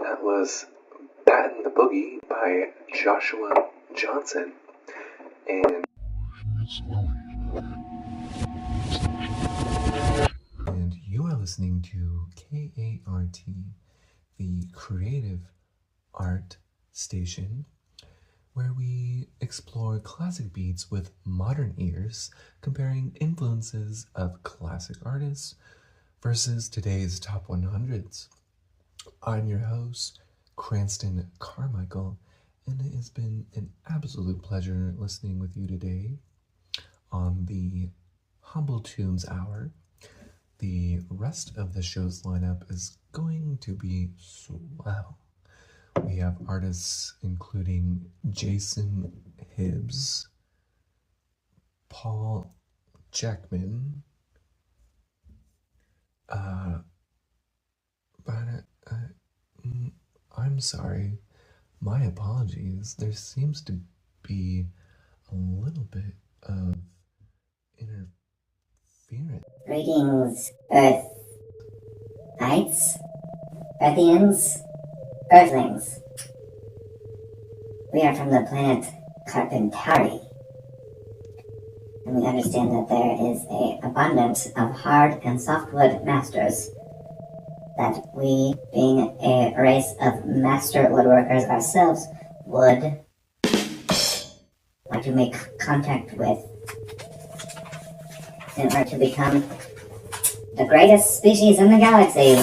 That was Pattin' the Boogie by Joshua Johnson. And you are listening to K.A.R.T, the creative art station, where we explore classic beats with modern ears, comparing influences of classic artists versus today's top 100s. I'm your host, Cranston Carmichael, and it has been an absolute pleasure listening with you today on the Humble Tunes Hour. The rest of the show's lineup is going to be swell. We have artists including Jason Hibbs, Paul Jackman, I'm sorry, my apologies. There seems to be a little bit of interference. Greetings, Earthites, Earthians, Earthlings. We are from the planet Carpentry, and we understand that there is an abundance of hard and softwood masters, that we, being a race of master woodworkers ourselves, would like to make contact with in order to become the greatest species in the galaxy.